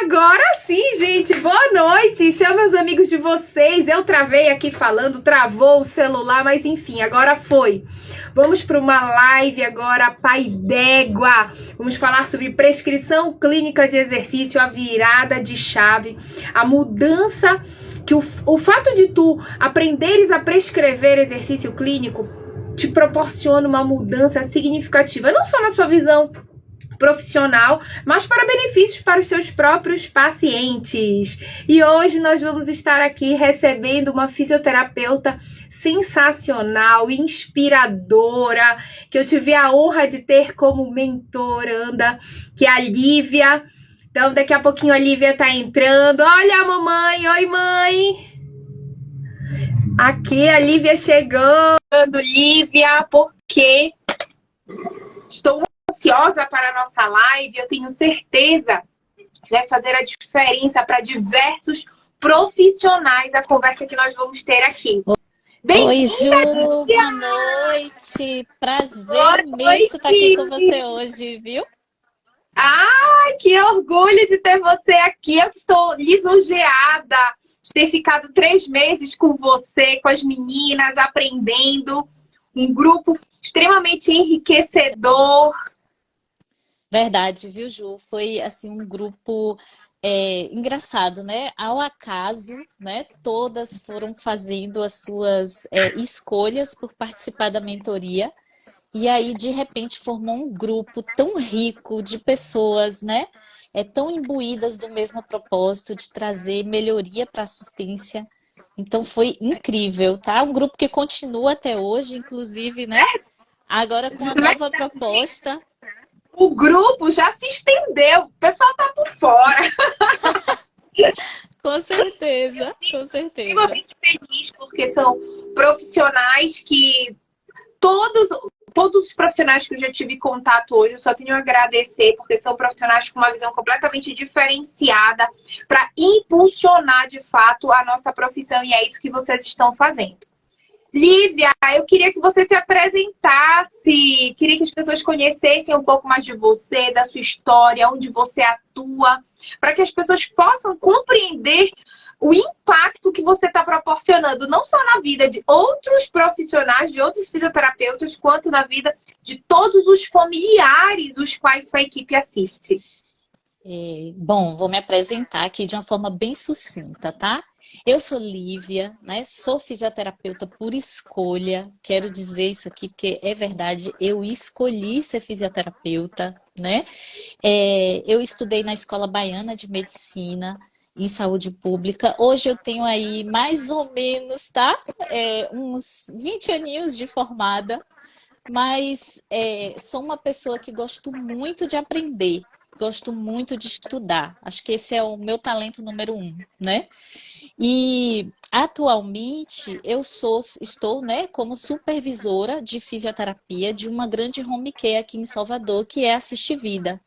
Agora sim, gente, boa noite. Chama os amigos de vocês. Eu travei aqui falando, travou o celular, mas enfim, agora foi. Vamos para uma live agora, pai d'égua. Vamos falar sobre prescrição clínica de exercício, a virada de chave, a mudança que o fato de tu aprenderes a prescrever exercício clínico te proporciona uma mudança significativa, não só na sua visão profissional, mas para benefícios para os seus próprios pacientes. E hoje nós vamos estar aqui recebendo uma fisioterapeuta sensacional, inspiradora, que eu tive a honra de ter como mentoranda, que é a Lívia. Então, daqui a pouquinho a Lívia tá entrando. Olha a mamãe, oi mãe! Aqui a Lívia chegando, Lívia, porque estou ansiosa para a nossa live. Eu tenho certeza que vai fazer a diferença para diversos profissionais a conversa que nós vamos ter aqui. Oi, Ju, boa noite. Prazer imenso estar aqui com você hoje, viu? Ai, que orgulho de ter você aqui. Eu estou lisonjeada de ter ficado 3 meses com você, com as meninas, aprendendo. Um grupo extremamente enriquecedor. Verdade, viu, Ju? Foi assim um grupo engraçado, né? Ao acaso, né? Todas foram fazendo as suas escolhas por participar da mentoria. E aí, de repente, formou um grupo tão rico de pessoas, né? Tão imbuídas do mesmo propósito de trazer melhoria para a assistência. Então, foi incrível, tá? Um grupo que continua até hoje, inclusive, né? Agora com a nova proposta. O grupo já se estendeu, o pessoal tá por fora. Com certeza, com certeza. Extremamente feliz, porque são profissionais que todos os profissionais que eu já tive contato hoje, eu só tenho a agradecer, porque são profissionais com uma visão completamente diferenciada para impulsionar de fato a nossa profissão, e é isso que vocês estão fazendo. Lívia, eu queria que você se apresentasse, queria que as pessoas conhecessem um pouco mais de você, da sua história, onde você atua, para que as pessoas possam compreender o impacto que você está proporcionando, não só na vida de outros profissionais, de outros fisioterapeutas, quanto na vida de todos os familiares os quais sua equipe assiste. Bom, vou me apresentar aqui de uma forma bem sucinta, tá? Eu sou Lívia, né? Sou fisioterapeuta por escolha. Quero dizer isso aqui porque é verdade, eu escolhi ser fisioterapeuta, né? Eu estudei na Escola Baiana de Medicina em Saúde Pública. Hoje eu tenho aí mais ou menos, tá? Uns 20 aninhos de formada, mas sou uma pessoa que gosto muito de aprender. Gosto muito de estudar. Acho que esse é o meu talento número 1, né? E atualmente estou, né, como supervisora de fisioterapia de uma grande home care aqui em Salvador, que é a Assiste Vida.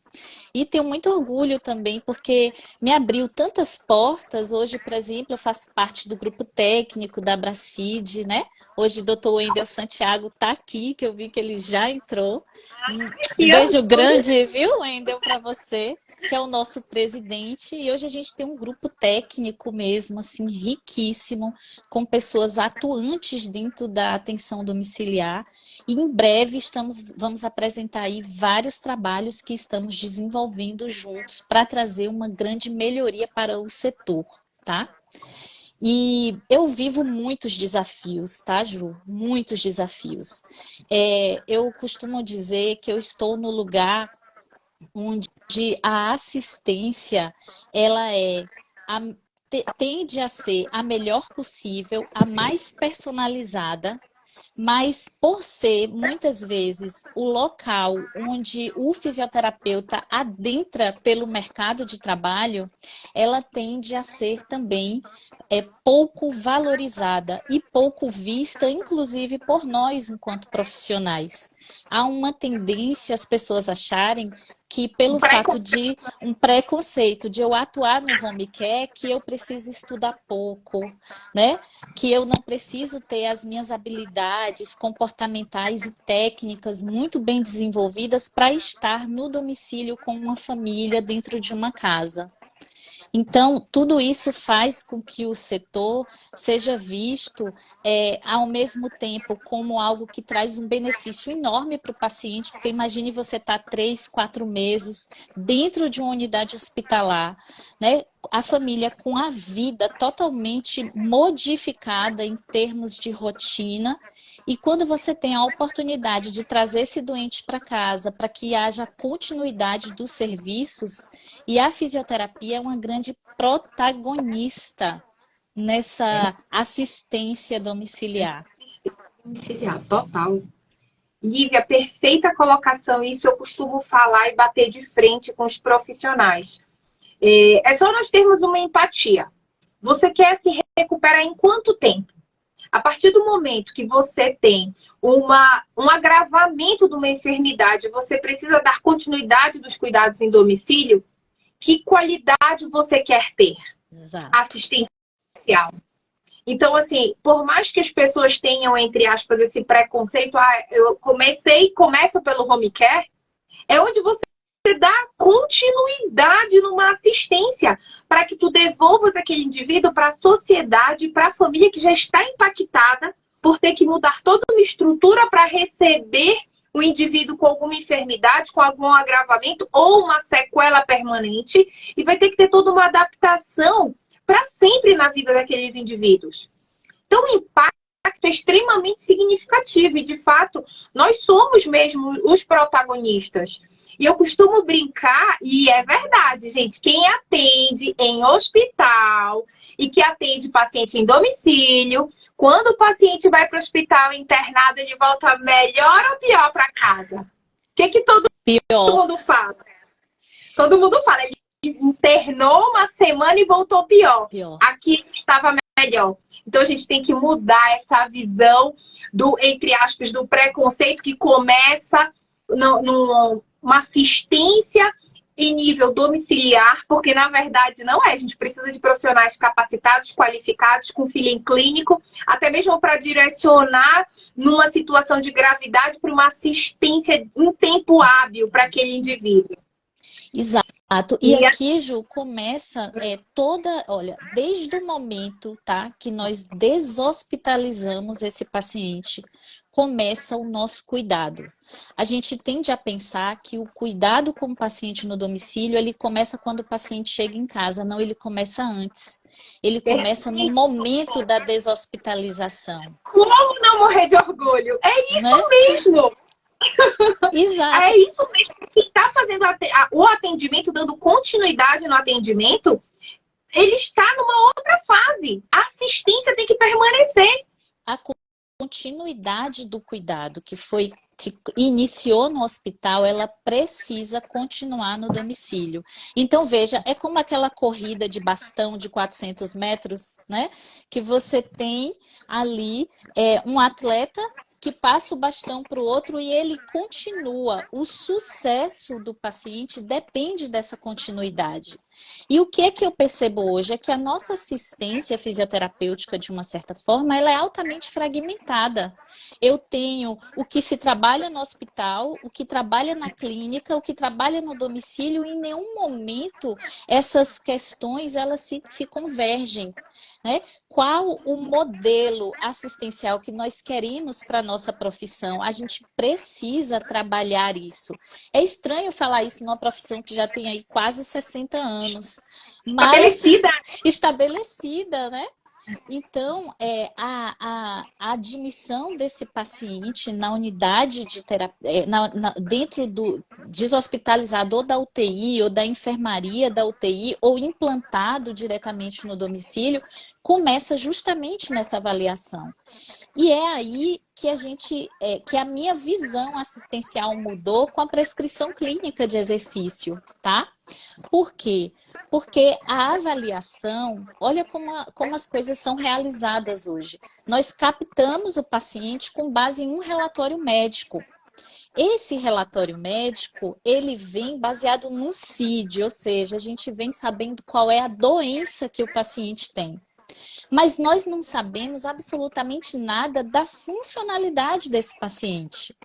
E tenho muito orgulho também, porque me abriu tantas portas. Hoje, por exemplo, eu faço parte do grupo técnico da Brasfeed, né? Hoje o Dr. Wendel Santiago está aqui, que eu vi que ele já entrou. Um beijo grande, viu, Wendel, para você, que é o nosso presidente. E hoje a gente tem um grupo técnico mesmo, assim, riquíssimo, com pessoas atuantes dentro da atenção domiciliar. E em breve vamos apresentar aí vários trabalhos que estamos desenvolvendo juntos para trazer uma grande melhoria para o setor, tá? E eu vivo muitos desafios, tá, Ju? Muitos desafios. Eu costumo dizer que eu estou no lugar onde a assistência ela tende a ser a melhor possível, a mais personalizada, mas por ser muitas vezes o local onde o fisioterapeuta adentra pelo mercado de trabalho, ela tende a ser também pouco valorizada e pouco vista, inclusive por nós enquanto profissionais. Há uma tendência as pessoas acharem que pelo fato de um preconceito de eu atuar no home care, que eu preciso estudar pouco, né? Que eu não preciso ter as minhas habilidades comportamentais e técnicas muito bem desenvolvidas para estar no domicílio com uma família dentro de uma casa. Então, tudo isso faz com que o setor seja visto ao mesmo tempo como algo que traz um benefício enorme para o paciente, porque imagine você estar 3, 4 meses dentro de uma unidade hospitalar, né? A família com a vida totalmente modificada em termos de rotina. E quando você tem a oportunidade de trazer esse doente para casa, para que haja continuidade dos serviços, e a fisioterapia é uma grande protagonista nessa assistência domiciliar. Domiciliar, total. Lívia, perfeita colocação. Isso eu costumo falar e bater de frente com os profissionais. É só nós termos uma empatia. Você quer se recuperar em quanto tempo? A partir do momento que você tem um agravamento de uma enfermidade, você precisa dar continuidade dos cuidados em domicílio, que qualidade você quer ter? Exato. Assistencial. Então, assim, por mais que as pessoas tenham, entre aspas, esse preconceito, eu começo pelo home care, é onde você dá continuidade numa assistência para que tu devolvas aquele indivíduo para a sociedade, para a família que já está impactada por ter que mudar toda uma estrutura para receber o indivíduo com alguma enfermidade, com algum agravamento ou uma sequela permanente, e vai ter que ter toda uma adaptação para sempre na vida daqueles indivíduos. Então, o impacto é extremamente significativo e, de fato, nós somos mesmo os protagonistas. E eu costumo brincar, e é verdade, gente, quem atende em hospital e que atende paciente em domicílio, quando o paciente vai para o hospital internado, ele volta melhor ou pior para casa? O que todo mundo fala? Todo mundo fala, ele internou uma semana e voltou pior. Aqui estava melhor. Então a gente tem que mudar essa visão do, entre aspas, do preconceito que começa numa assistência em nível domiciliar, porque na verdade não é. A gente precisa de profissionais capacitados, qualificados, com feeling clínico, até mesmo para direcionar numa situação de gravidade para uma assistência em tempo hábil para aquele indivíduo. Exato. E aqui, Ju, começa olha, desde o momento, tá, que nós deshospitalizamos esse paciente, começa o nosso cuidado. A gente tende a pensar que o cuidado com o paciente no domicílio, ele começa quando o paciente chega em casa. Não, ele começa antes. Ele começa no momento da deshospitalização. Como não morrer de orgulho? É isso, né? Mesmo! Exato. É isso mesmo. Quem está fazendo o atendimento, dando continuidade no atendimento, ele está numa outra fase. A assistência tem que permanecer. A continuidade do cuidado que iniciou no hospital, ela precisa continuar no domicílio. Então, veja, é como aquela corrida de bastão de 400 metros, né? Que você tem ali um atleta que passa o bastão para o outro e ele continua. O sucesso do paciente depende dessa continuidade. E o que é que eu percebo hoje é que a nossa assistência fisioterapêutica, de uma certa forma, ela é altamente fragmentada. Eu tenho o que se trabalha no hospital, o que trabalha na clínica, o que trabalha no domicílio, e em nenhum momento essas questões elas se convergem. Né? Qual o modelo assistencial que nós queremos para a nossa profissão? A gente precisa trabalhar isso. É estranho falar isso numa profissão que já tem aí quase 60 anos. Mas estabelecida, né? Então, a admissão desse paciente na unidade de terapia, dentro do deshospitalizado ou da UTI ou da enfermaria da UTI ou implantado diretamente no domicílio, começa justamente nessa avaliação. E é aí que a minha visão assistencial mudou com a prescrição clínica de exercício, tá? Por quê? Porque a avaliação, olha como as coisas são realizadas hoje. Nós captamos o paciente com base em um relatório médico. Esse relatório médico, ele vem baseado no CID, ou seja, a gente vem sabendo qual é a doença que o paciente tem. Mas nós não sabemos absolutamente nada da funcionalidade desse paciente.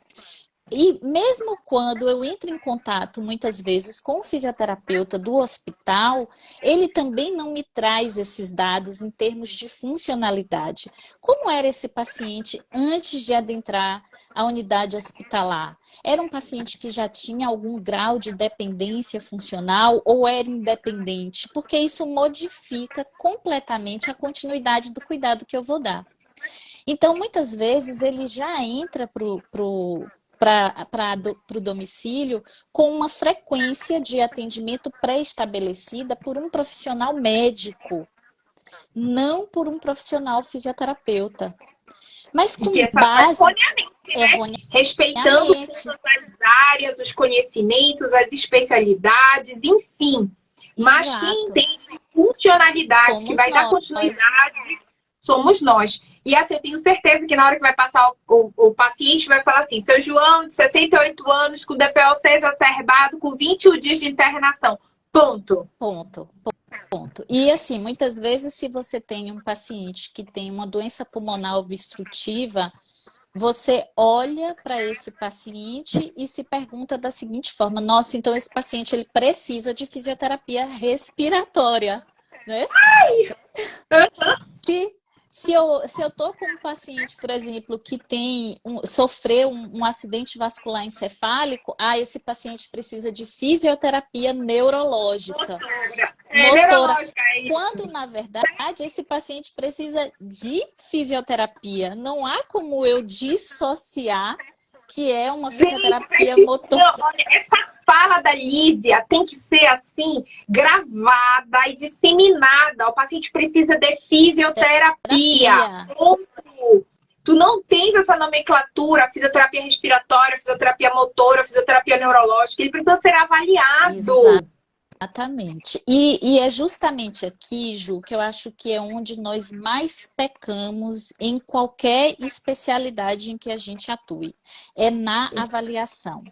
E mesmo quando eu entro em contato, muitas vezes, com o fisioterapeuta do hospital, ele também não me traz esses dados em termos de funcionalidade. Como era esse paciente antes de adentrar a unidade hospitalar? Era um paciente que já tinha algum grau de dependência funcional ou era independente? Porque isso modifica completamente a continuidade do cuidado que eu vou dar. Então, muitas vezes, ele já entra para o domicílio com uma frequência de atendimento pré-estabelecida por um profissional médico, não por um profissional fisioterapeuta. Mas com base erroneamente, respeitando todas as áreas, os conhecimentos, as especialidades, enfim. Mas Exato. quem entende funcionalidade, somos que vai dar continuidade, somos nós. E assim, eu tenho certeza que na hora que vai passar o paciente vai falar assim, seu João, de 68 anos, com DPO-6 exacerbado, com 21 dias de internação. Ponto. Ponto. E assim, muitas vezes, se você tem um paciente que tem uma doença pulmonar obstrutiva, você olha para esse paciente e se pergunta da seguinte forma, nossa, então esse paciente ele precisa de fisioterapia respiratória, né? Se eu tô com um paciente, por exemplo, que sofreu um acidente vascular encefálico, esse paciente precisa de fisioterapia neurológica. Motora. Quando, na verdade, esse paciente precisa de fisioterapia. Não há como eu dissociar que é uma fisioterapia motora. Olha, essa fala da Lívia tem que ser assim, gravada e disseminada. O paciente precisa de fisioterapia. Tu não tens essa nomenclatura, fisioterapia respiratória, fisioterapia motora, fisioterapia neurológica. Ele precisa ser avaliado. Exatamente. E é justamente aqui, Ju, que eu acho que é onde nós mais pecamos em qualquer especialidade em que a gente atue. É na avaliação.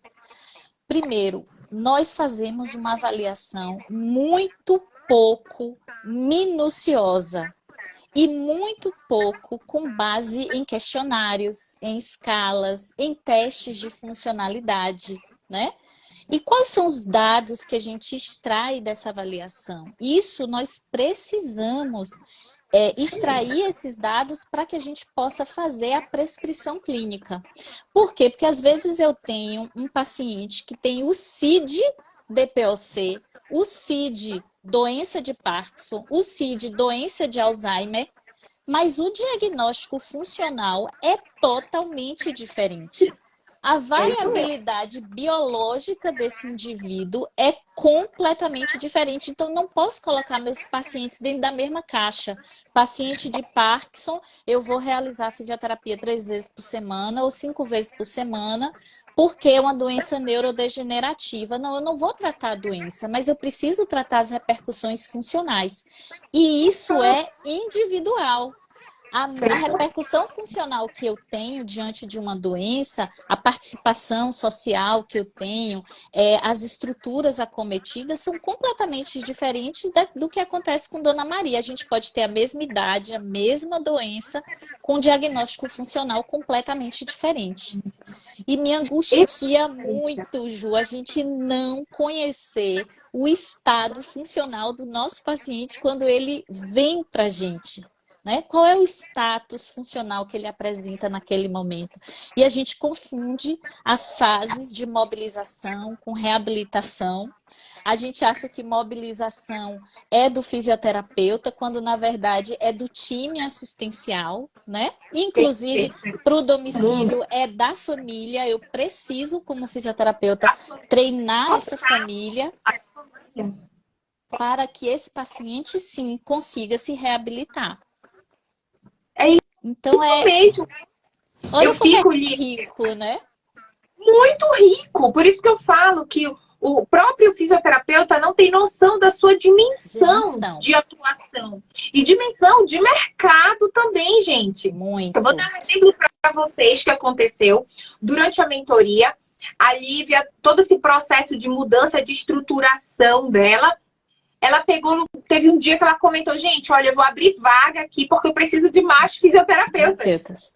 Primeiro, nós fazemos uma avaliação muito pouco minuciosa e muito pouco com base em questionários, em escalas, em testes de funcionalidade, né? E quais são os dados que a gente extrai dessa avaliação? Isso nós precisamos extrair esses dados para que a gente possa fazer a prescrição clínica. Por quê? Porque às vezes eu tenho um paciente que tem o CID DPOC, o CID doença de Parkinson, o CID doença de Alzheimer, mas o diagnóstico funcional é totalmente diferente. A variabilidade biológica desse indivíduo é completamente diferente. Então, não posso colocar meus pacientes dentro da mesma caixa. Paciente de Parkinson, eu vou realizar fisioterapia 3 vezes por semana ou 5 vezes por semana, porque é uma doença neurodegenerativa. Não, eu não vou tratar a doença, mas eu preciso tratar as repercussões funcionais. E isso é individual. A repercussão funcional que eu tenho diante de uma doença, a participação social que eu tenho, as estruturas acometidas são completamente diferentes do que acontece com Dona Maria. A gente pode ter a mesma idade, a mesma doença, com diagnóstico funcional completamente diferente. E me angustia muito, Ju, a gente não conhecer o estado funcional do nosso paciente quando ele vem para a gente. Né? Qual é o status funcional que ele apresenta naquele momento? E a gente confunde as fases de mobilização com reabilitação. A gente acha que mobilização é do fisioterapeuta, quando na verdade é do time assistencial, né? Inclusive, para o domicílio é da família. Eu preciso, como fisioterapeuta, treinar essa família para que esse paciente, sim, consiga se reabilitar. Então isso mesmo. Olha, eu fico rico, né? Muito rico. Por isso que eu falo que o próprio fisioterapeuta não tem noção da sua dimensão Dimensão. de atuação e dimensão de mercado também, gente. Muito. Eu vou dar um exemplo para vocês que aconteceu durante a mentoria. A Lívia, todo esse processo de mudança de estruturação dela, ela pegou, teve um dia que ela comentou, gente, olha, eu vou abrir vaga aqui porque eu preciso de mais fisioterapeutas.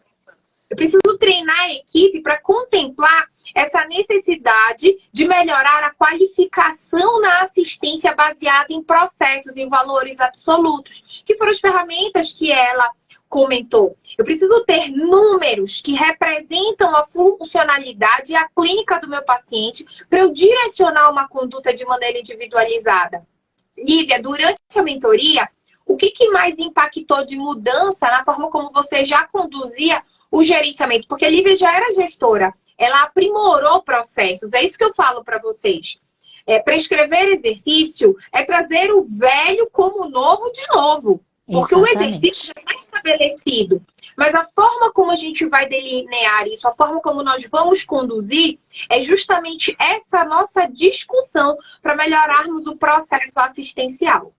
Eu preciso treinar a equipe para contemplar essa necessidade de melhorar a qualificação na assistência baseada em processos, em valores absolutos, que foram as ferramentas que ela comentou. Eu preciso ter números que representam a funcionalidade e a clínica do meu paciente para eu direcionar uma conduta de maneira individualizada. Lívia, durante a mentoria, o que mais impactou de mudança na forma como você já conduzia o gerenciamento? Porque a Lívia já era gestora, ela aprimorou processos, é isso que eu falo para vocês. Prescrever exercício é trazer o velho como novo de novo. Porque o exercício já está estabelecido. Mas a forma como a gente vai delinear isso, a forma como nós vamos conduzir, é justamente essa nossa discussão para melhorarmos o processo assistencial.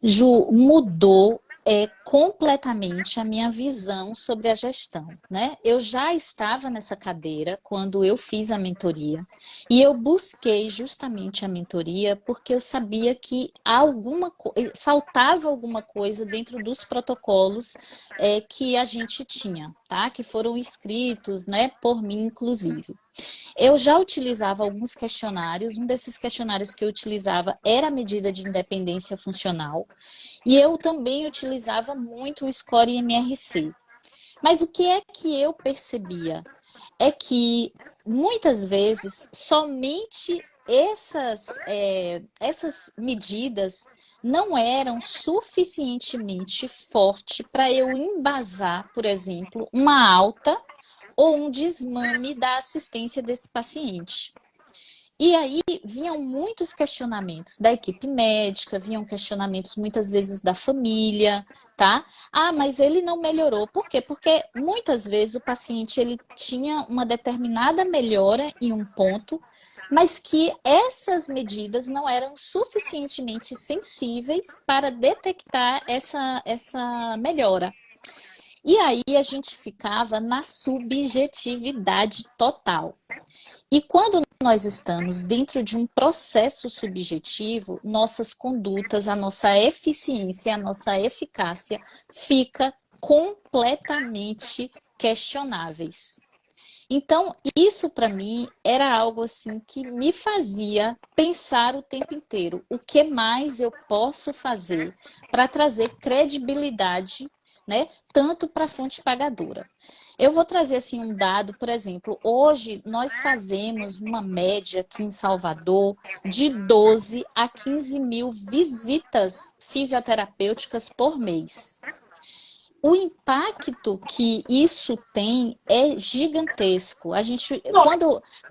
Ju, mudou completamente a minha visão sobre a gestão, né? Eu já estava nessa cadeira quando eu fiz a mentoria e eu busquei justamente a mentoria porque eu sabia que faltava alguma coisa dentro dos protocolos que a gente tinha, tá? Que foram escritos, né, por mim, inclusive. Eu já utilizava alguns questionários, um desses questionários que eu utilizava era a medida de independência funcional, e eu também utilizava muito o Score MRC. Mas o que é que eu percebia? É que muitas vezes somente essas medidas não eram suficientemente fortes para eu embasar, por exemplo, uma alta ou um desmame da assistência desse paciente. E aí vinham muitos questionamentos da equipe médica, vinham questionamentos muitas vezes da família, tá? Ah, mas ele não melhorou. Por quê? Porque muitas vezes o paciente ele tinha uma determinada melhora em um ponto, mas que essas medidas não eram suficientemente sensíveis para detectar essa melhora. E aí a gente ficava na subjetividade total. E quando nós estamos dentro de um processo subjetivo, nossas condutas, a nossa eficiência, a nossa eficácia fica completamente questionáveis. Então, isso para mim era algo assim que me fazia pensar o tempo inteiro. O que mais eu posso fazer para trazer credibilidade, né, tanto para a fonte pagadora? Eu vou trazer assim um dado, por exemplo, hoje nós fazemos uma média aqui em Salvador de 12 a 15 mil visitas fisioterapêuticas por mês. O impacto que isso tem é gigantesco.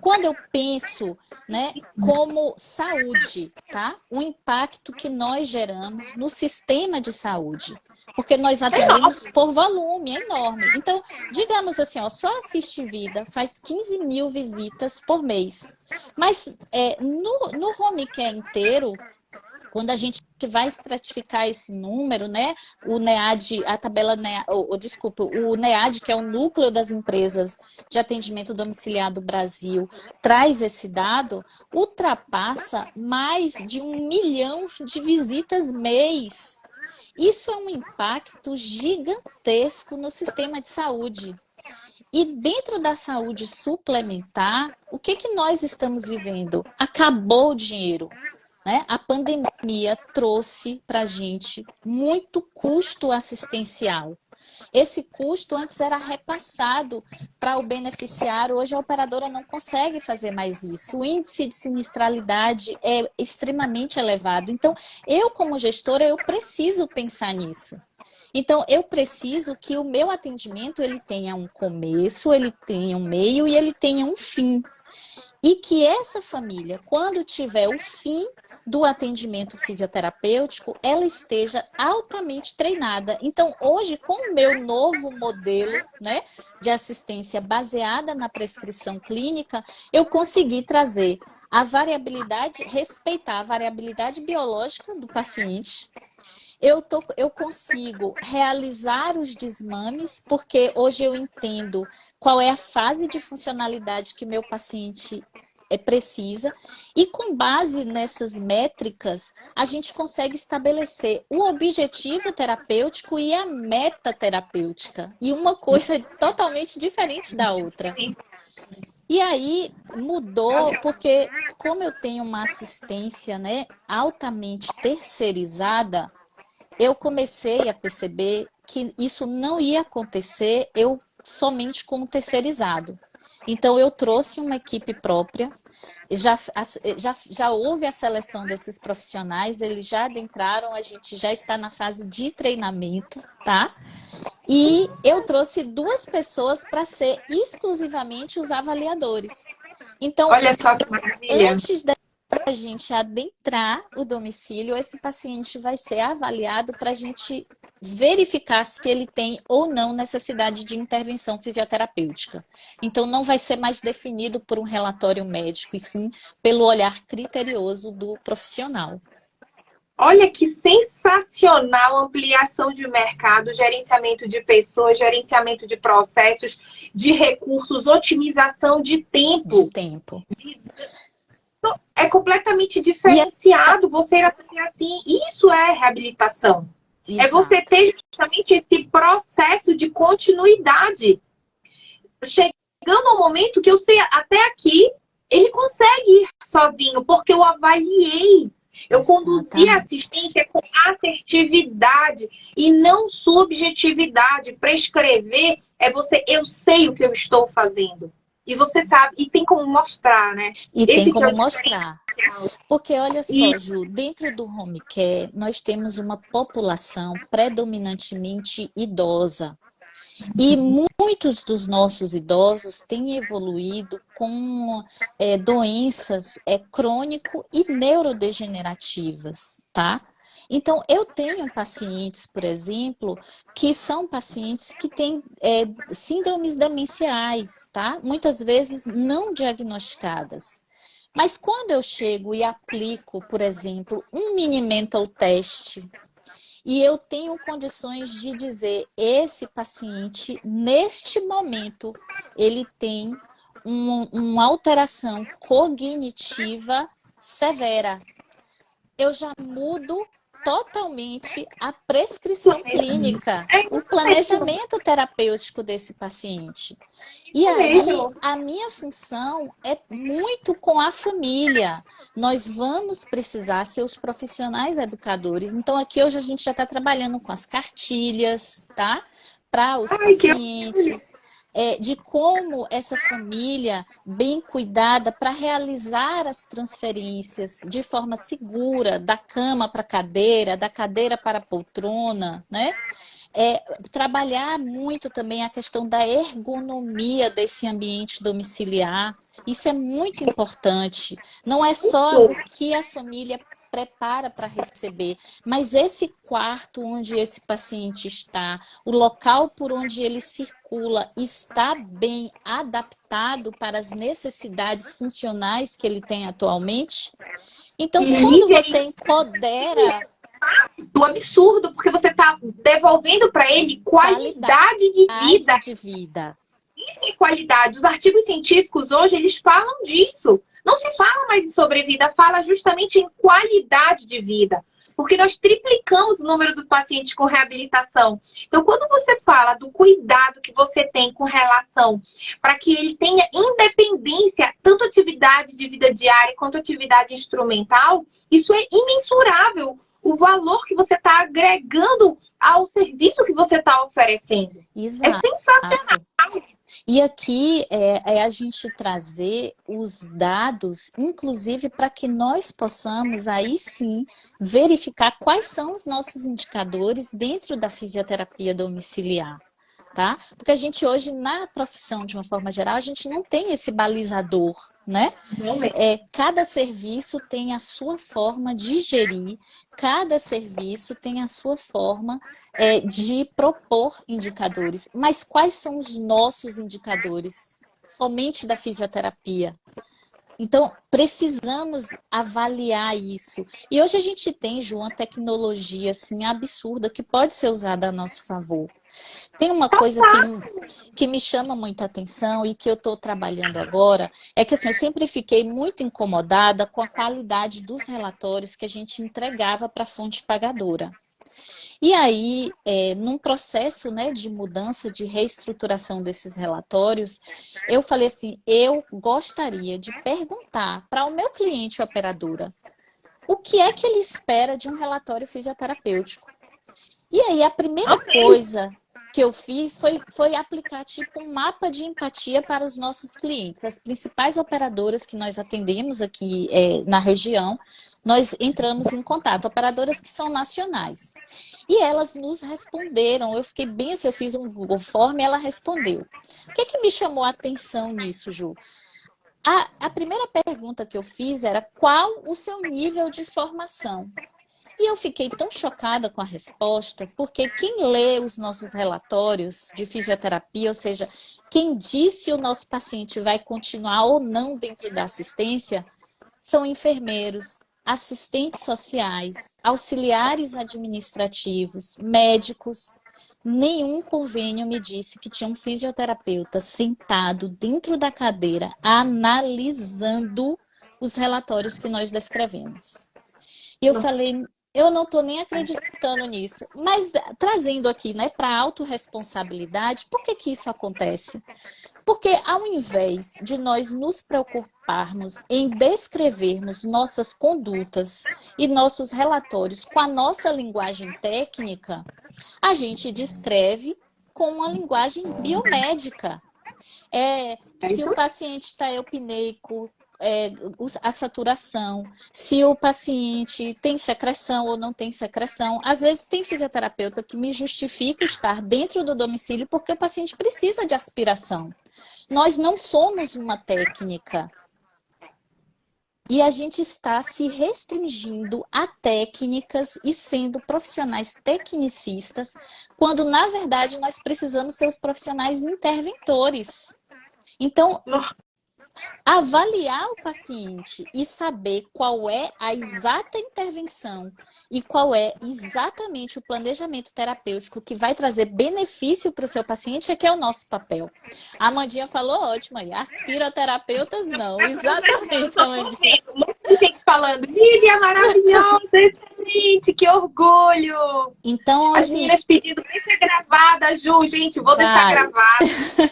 Quando eu penso, né, como saúde, tá? O impacto que nós geramos no sistema de saúde. Porque nós atendemos por volume, é enorme. Então, digamos assim, ó, só Assiste Vida faz 15 mil visitas por mês. Mas no home care inteiro, quando a gente vai estratificar esse número, né? O NEAD, a tabela NEAD, o NEAD, que é o núcleo das empresas de atendimento domiciliar do Brasil, traz esse dado, ultrapassa mais de 1 milhão de visitas mês. Isso é um impacto gigantesco no sistema de saúde. E dentro da saúde suplementar, o que nós estamos vivendo? Acabou o dinheiro. Né? A pandemia trouxe para a gente muito custo assistencial. Esse custo antes era repassado para o beneficiário, hoje a operadora não consegue fazer mais isso. O índice de sinistralidade é extremamente elevado. Então, eu como gestora, eu preciso pensar nisso. Então, eu preciso que o meu atendimento ele tenha um começo, ele tenha um meio e ele tenha um fim. E que essa família, quando tiver o fim do atendimento fisioterapêutico, ela esteja altamente treinada. Então, hoje, com o meu novo modelo, né, de assistência baseada na prescrição clínica, eu consegui trazer a variabilidade, respeitar a variabilidade biológica do paciente. Eu consigo realizar os desmames, porque hoje eu entendo qual é a fase de funcionalidade que meu paciente precisa, e com base nessas métricas, a gente consegue estabelecer o objetivo terapêutico e a meta terapêutica. E uma coisa é totalmente diferente da outra. E aí mudou, porque como eu tenho uma assistência, né, altamente terceirizada, eu comecei a perceber que isso não ia acontecer eu somente com o terceirizado. Então, eu trouxe uma equipe própria, já houve a seleção desses profissionais, eles já adentraram, a gente já está na fase de treinamento, tá? E eu trouxe 2 pessoas para ser exclusivamente os avaliadores. Então, Olha só que maravilha. antes da gente adentrar o domicílio, esse paciente vai ser avaliado para a gente verificar se ele tem ou não necessidade de intervenção fisioterapêutica. Então, não vai ser mais definido por um relatório médico, e sim pelo olhar criterioso do profissional. Olha que sensacional ampliação de mercado, gerenciamento de pessoas, gerenciamento de processos, de recursos, otimização de tempo. De tempo. É completamente diferenciado você aprender assim. Isso é reabilitação. Exato. É você ter justamente esse processo de continuidade. Chegando ao momento que eu sei, até aqui, ele consegue ir sozinho, porque eu avaliei. Eu conduzi a assistência com assertividade e não subjetividade. Prescrever é você, eu sei o que eu estou fazendo. E você sabe, e tem como mostrar, né? E tem como mostrar. Porque olha só, Ju, dentro do home care, nós temos uma população predominantemente idosa. E muitos dos nossos idosos têm evoluído com doenças crônico e neurodegenerativas, tá? Então, eu tenho pacientes, por exemplo, que são pacientes que têm síndromes demenciais, tá? Muitas vezes não diagnosticadas. Mas quando eu chego e aplico, por exemplo, um mini mental test, e eu tenho condições de dizer, esse paciente, neste momento, ele tem uma alteração cognitiva severa. Eu já mudo totalmente a prescrição clínica, o planejamento terapêutico desse paciente. E aí, a minha função é muito com a família. Nós vamos precisar ser os profissionais educadores. Então, aqui hoje a gente já está trabalhando com as cartilhas, tá? Para os pacientes. De como essa família bem cuidada para realizar as transferências de forma segura, da cama para a cadeira, da cadeira para a poltrona, né? Trabalhar muito também a questão da ergonomia desse ambiente domiciliar. Isso é muito importante. Não é só o que a família prepara para receber, mas esse quarto onde esse paciente está, o local por onde ele circula, está bem adaptado para as necessidades funcionais que ele tem atualmente? Então, quando você empodera... Do absurdo, porque você está devolvendo para ele qualidade de vida. Isso é qualidade. Os artigos científicos hoje, eles falam disso. Não se fala mais em sobrevida, fala justamente em qualidade de vida. Porque nós triplicamos o número de pacientes com reabilitação. Então, quando você fala do cuidado que você tem com relação para que ele tenha independência, tanto atividade de vida diária quanto atividade instrumental, isso é imensurável. O valor que você está agregando ao serviço que você está oferecendo. Exato. É sensacional. E aqui é a gente trazer os dados, inclusive para que nós possamos aí sim verificar quais são os nossos indicadores dentro da fisioterapia domiciliar. Tá? Porque a gente hoje, na profissão, de uma forma geral, a gente não tem esse balizador, né? Cada serviço tem a sua forma de gerir, cada serviço tem a sua forma de propor indicadores. Mas quais são os nossos indicadores? Somente da fisioterapia. Então, precisamos avaliar isso. E hoje a gente tem, Ju, uma tecnologia assim, absurda que pode ser usada a nosso favor. Tem uma coisa que me chama muita atenção e que eu estou trabalhando agora, é que assim, eu sempre fiquei muito incomodada com a qualidade dos relatórios que a gente entregava para a fonte pagadora. E aí, num processo, né, de mudança, de reestruturação desses relatórios, eu falei assim, eu gostaria de perguntar para o meu cliente operadora o que é que ele espera de um relatório fisioterapêutico. E aí, a primeira coisa que eu fiz foi aplicar tipo um mapa de empatia para os nossos clientes. As principais operadoras que nós atendemos aqui na região, nós entramos em contato, operadoras que são nacionais. E elas nos responderam, eu fiquei bem assim, eu fiz um Google Form e ela respondeu. O que é que me chamou a atenção nisso, Ju? A primeira pergunta que eu fiz era qual o seu nível de formação? E eu fiquei tão chocada com a resposta, porque quem lê os nossos relatórios de fisioterapia, ou seja, quem diz se o nosso paciente vai continuar ou não dentro da assistência, são enfermeiros, assistentes sociais, auxiliares administrativos, médicos. Nenhum convênio me disse que tinha um fisioterapeuta sentado dentro da cadeira analisando os relatórios que nós descrevemos. E eu falei, eu não estou nem acreditando nisso. Mas trazendo aqui, né, para a autorresponsabilidade, por que que isso acontece? Porque ao invés de nós nos preocuparmos em descrevermos nossas condutas e nossos relatórios com a nossa linguagem técnica, a gente descreve com uma linguagem biomédica. Se o paciente está eupneico, a saturação, se o paciente tem secreção ou não tem secreção. Às vezes tem fisioterapeuta que me justifica estar dentro do domicílio porque o paciente precisa de aspiração. Nós não somos uma técnica. E a gente está se restringindo a técnicas e sendo profissionais tecnicistas, quando, na verdade, nós precisamos ser os profissionais interventores. Então, avaliar o paciente e saber qual é a exata intervenção e qual é exatamente o planejamento terapêutico que vai trazer benefício para o seu paciente é que é o nosso papel. A Amandinha falou ótimo aí, aspiroterapeutas não. Exatamente, Amandinha. Muita gente falando, Lívia, maravilhosa, excelente, que orgulho. Então, As assim, meninas pedindo para ser gravada, Ju, gente, vou deixar gravada.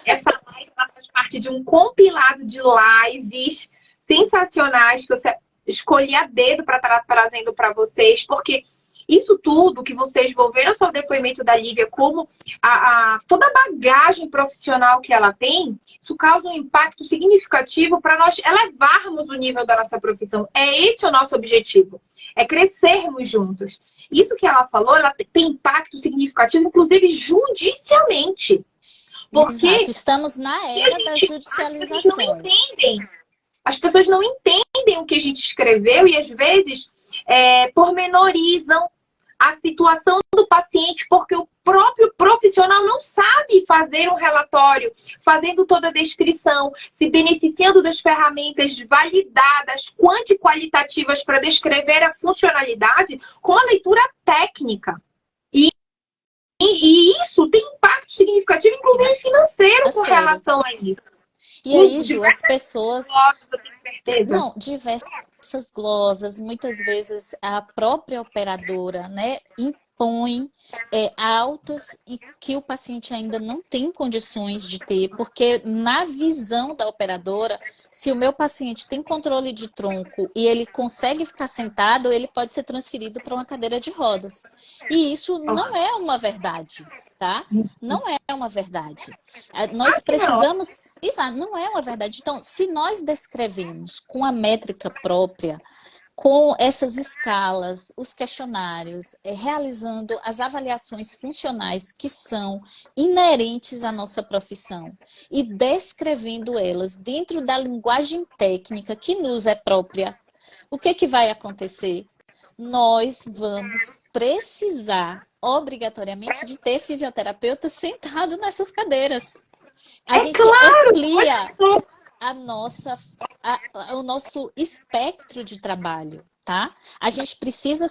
Essa live ela faz parte de um compilado de lives sensacionais que você escolhi a dedo para estar trazendo para vocês, porque isso tudo que vocês vão ver, não só o depoimento da Lívia, como toda a bagagem profissional que ela tem, isso causa um impacto significativo para nós elevarmos o nível da nossa profissão. É esse o nosso objetivo, é crescermos juntos. Isso que ela falou, ela tem impacto significativo, inclusive judicialmente. Porque exato, estamos na era das judicializações. As pessoas não entendem o que a gente escreveu e às vezes pormenorizam a situação do paciente porque o próprio profissional não sabe fazer um relatório, fazendo toda a descrição, se beneficiando das ferramentas validadas, quanti-qualitativas para descrever a funcionalidade com a leitura técnica. E isso tem impacto significativo, inclusive financeiro, com relação a isso. E aí, Ju, as pessoas... Eu tenho certeza. Não, diversas glosas, muitas vezes a própria operadora, né, impõe altas e que o paciente ainda não tem condições de ter, porque na visão da operadora, se o meu paciente tem controle de tronco e ele consegue ficar sentado, ele pode ser transferido para uma cadeira de rodas. E isso não é uma verdade. Tá? Não é uma verdade. Nós precisamos... Exato, não é uma verdade. Então, se nós descrevemos com a métrica própria, com essas escalas, os questionários, realizando as avaliações funcionais que são inerentes à nossa profissão e descrevendo elas dentro da linguagem técnica que nos é própria, o que vai acontecer? Nós vamos precisar obrigatoriamente de ter fisioterapeuta sentado nessas cadeiras. A gente amplia. o nosso espectro de trabalho, tá? A gente precisa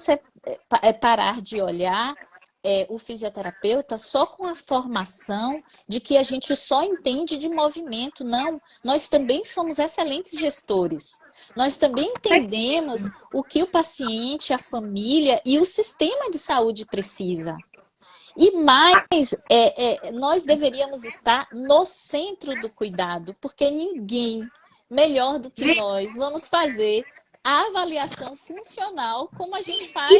parar de olhar o fisioterapeuta só com a formação de que a gente só entende de movimento. Não, nós também somos excelentes gestores. Nós também entendemos o que o paciente, a família e o sistema de saúde precisa. E mais, nós deveríamos estar no centro do cuidado, porque ninguém melhor do que nós vamos fazer a avaliação funcional como a gente faz.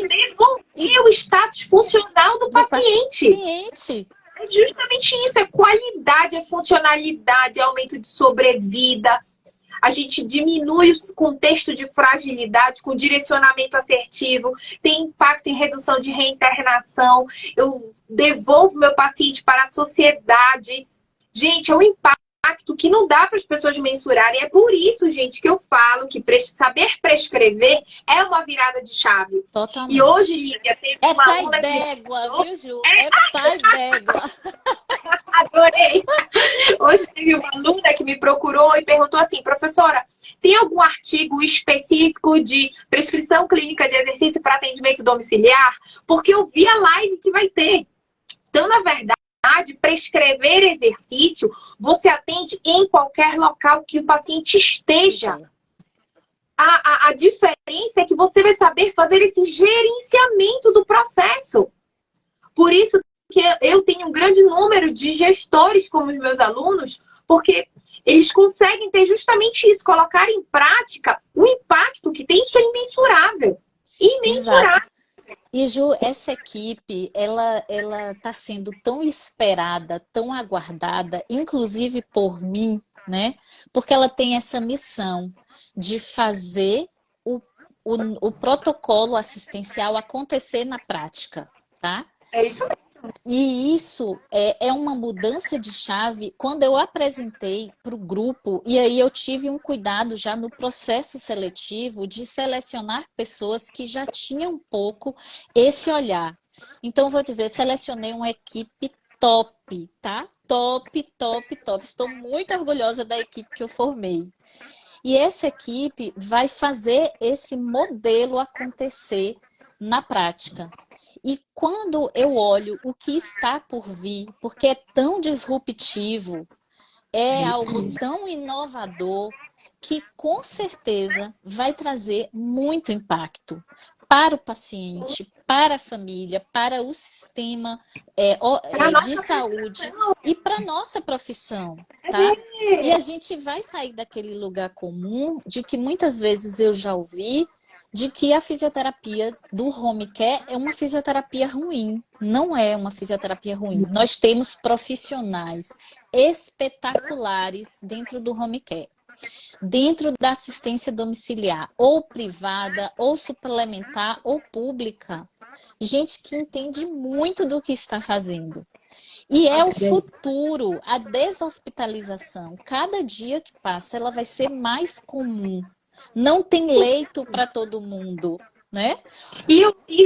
E o status funcional do paciente. É justamente isso, é qualidade, é funcionalidade, é aumento de sobrevida. A gente diminui o contexto de fragilidade com direcionamento assertivo, tem impacto em redução de reinternação, eu devolvo meu paciente para a sociedade. Gente, é um impacto que não dá para as pessoas mensurarem. É por isso, gente, que eu falo que saber prescrever é uma virada de chave. Totalmente. E hoje, Lívia, teve uma pai d'égua, viu, Ju? É pai d'égua. Adorei! Hoje teve uma aluna que me procurou e perguntou assim, professora, tem algum artigo específico de prescrição clínica de exercício para atendimento domiciliar? Porque eu vi a live que vai ter. Então, na verdade, prescrever exercício, você atende em qualquer local que o paciente esteja. A diferença é que você vai saber fazer esse gerenciamento do processo. Por isso que eu tenho um grande número de gestores como os meus alunos, porque eles conseguem ter justamente isso, colocar em prática o impacto que tem, isso é imensurável. Imensurável. Exato. E, Ju, essa equipe, ela está sendo tão esperada, tão aguardada, inclusive por mim, né? Porque ela tem essa missão de fazer o protocolo assistencial acontecer na prática, tá? É isso mesmo. E isso é uma mudança de chave quando eu apresentei para o grupo, e aí eu tive um cuidado já no processo seletivo de selecionar pessoas que já tinham um pouco esse olhar. Então, vou dizer, selecionei uma equipe top, tá? Top, top, top. Estou muito orgulhosa da equipe que eu formei. E essa equipe vai fazer esse modelo acontecer na prática. E quando eu olho o que está por vir, porque é tão disruptivo, é algo tão inovador, que com certeza vai trazer muito impacto para o paciente, para a família, para o sistema de saúde e para a nossa profissão, tá? E a gente vai sair daquele lugar comum de que muitas vezes eu já ouvi, de que a fisioterapia do home care é uma fisioterapia ruim. Não é uma fisioterapia ruim. Nós temos profissionais espetaculares dentro do home care. Dentro da assistência domiciliar, ou privada, ou suplementar, ou pública. Gente que entende muito do que está fazendo. E é o futuro, a deshospitalização. Cada dia que passa, ela vai ser mais comum. Não tem leito para todo mundo, né? E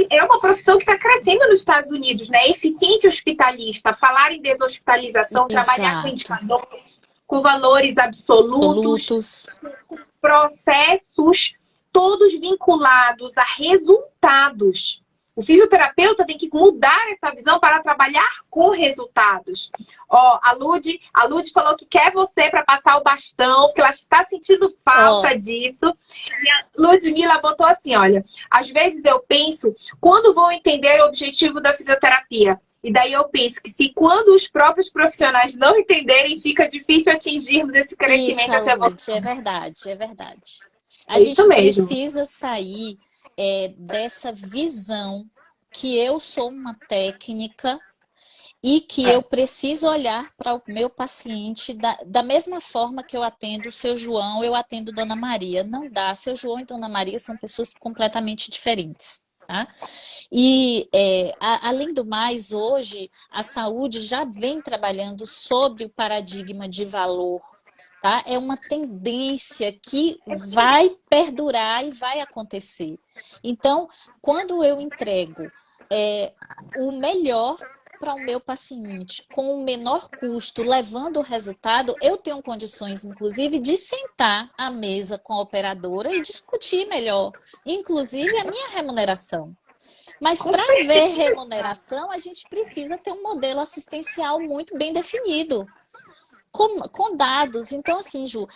é uma profissão que está crescendo nos Estados Unidos, né? Eficiência hospitalista, falar em deshospitalização, trabalhar com indicadores, com valores absolutos, com processos todos vinculados a resultados. O fisioterapeuta tem que mudar essa visão para trabalhar com resultados. Ó, a Lud falou que quer você para passar o bastão, porque ela está sentindo falta disso. E a Ludmila botou assim, olha, às vezes eu penso, quando vou entender o objetivo da fisioterapia? E daí eu penso que se quando os próprios profissionais não entenderem, fica difícil atingirmos esse crescimento. É verdade, é verdade. A gente precisa sair dessa visão que eu sou uma técnica e que eu preciso olhar para o meu paciente da mesma forma que eu atendo o seu João, eu atendo Dona Maria. Não dá, seu João e Dona Maria são pessoas completamente diferentes. Tá? E, além do mais, hoje a saúde já vem trabalhando sobre o paradigma de valor. Tá? É uma tendência que vai perdurar e vai acontecer. Então, quando eu entrego o melhor para o meu paciente com o menor custo, levando o resultado, eu tenho condições, inclusive, de sentar à mesa com a operadora e discutir melhor, inclusive a minha remuneração. Mas para ver remuneração, a gente precisa ter um modelo assistencial muito bem definido, com dados. Então, assim, Ju,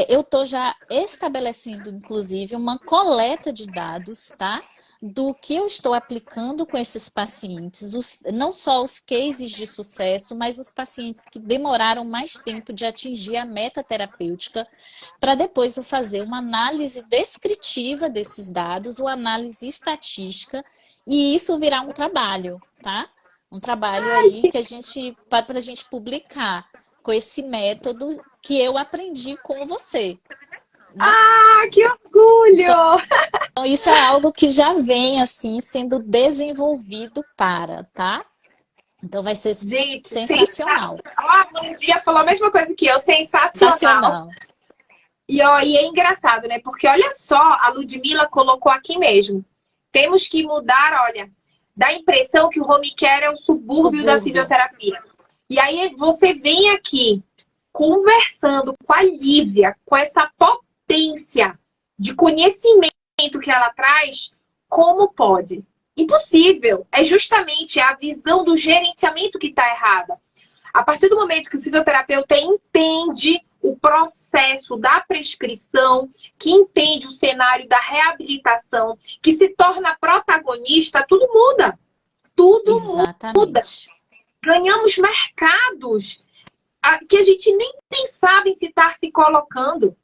eu estou já estabelecendo, inclusive, uma coleta de dados, tá? Do que eu estou aplicando com esses pacientes, não só os cases de sucesso, mas os pacientes que demoraram mais tempo de atingir a meta terapêutica, para depois eu fazer uma análise descritiva desses dados, uma análise estatística, e isso virar um trabalho, tá? Um trabalho aí que para a gente publicar com esse método que eu aprendi com você. Né? Ah, que orgulho! Então, isso é algo que já vem, assim, sendo desenvolvido tá? Então, vai ser sensacional. A Mandia falou a mesma coisa que eu, sensacional. E é engraçado, né? Porque olha só, a Ludmilla colocou aqui mesmo. Temos que mudar, olha, da impressão que o home care é o subúrbio da fisioterapia. E aí você vem aqui conversando com a Lívia, com essa potência de conhecimento que ela traz, como pode? Impossível. É justamente a visão do gerenciamento que está errada. A partir do momento que o fisioterapeuta entende o processo da prescrição, que entende o cenário da reabilitação, que se torna protagonista, tudo muda. Tudo muda. Ganhamos mercados que a gente nem sabe se está se colocando.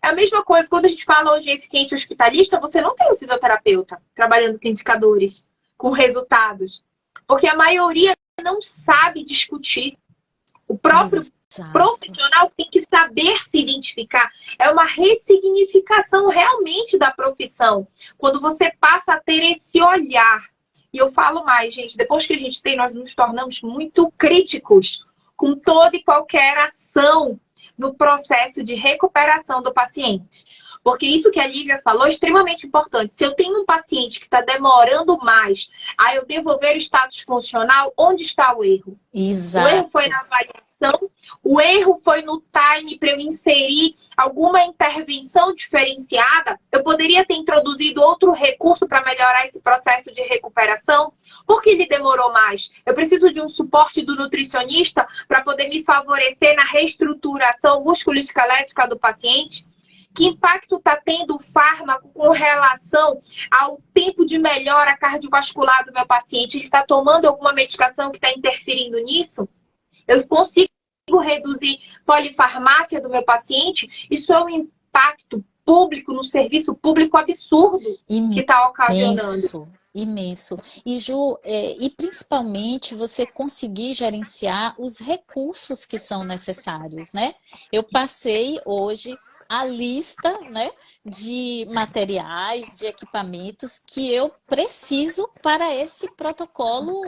É a mesma coisa quando a gente fala hoje em eficiência hospitalista, você não tem um fisioterapeuta trabalhando com indicadores, com resultados. Porque a maioria não sabe discutir. O próprio profissional tem que saber se identificar. É uma ressignificação realmente da profissão. Quando você passa a ter esse olhar. E eu falo mais, gente, depois que a gente tem, nós nos tornamos muito críticos com toda e qualquer ação no processo de recuperação do paciente. Porque isso que a Lívia falou é extremamente importante. Se eu tenho um paciente que está demorando mais a eu devolver o status funcional, onde está o erro? Exato. O erro foi na avaliação, o erro foi no time para eu inserir alguma intervenção diferenciada. Eu poderia ter introduzido outro recurso para melhorar esse processo de recuperação. Por que ele demorou mais? Eu preciso de um suporte do nutricionista para poder me favorecer na reestruturação musculoesquelética do paciente. Que impacto está tendo o fármaco com relação ao tempo de melhora cardiovascular do meu paciente? Ele está tomando alguma medicação que está interferindo nisso? Eu consigo reduzir polifarmácia do meu paciente? Isso é um impacto público no serviço público absurdo que está ocasionando. Imenso. E Ju, e principalmente você conseguir gerenciar os recursos que são necessários, né? Eu passei hoje a lista, né, de materiais, de equipamentos que eu preciso para esse protocolo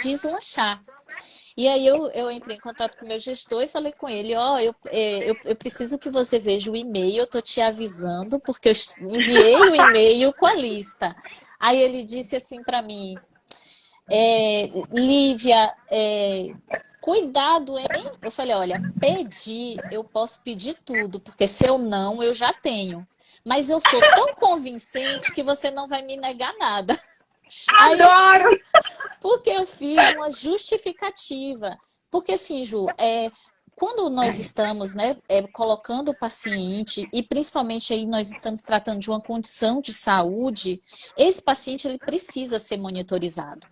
deslanchar. E aí eu entrei em contato com o meu gestor e falei com ele, eu preciso que você veja o e-mail, eu estou te avisando, porque eu enviei o e-mail com a lista. Aí ele disse assim para mim, Lívia, cuidado, hein? Eu falei, olha, eu posso pedir tudo, porque se eu não, eu já tenho. Mas eu sou tão convincente que você não vai me negar nada. Adoro! Aí, porque eu fiz uma justificativa. Porque assim, Ju, quando nós estamos, né, colocando o paciente, e principalmente aí nós estamos tratando de uma condição de saúde, esse paciente ele precisa ser monitorizado.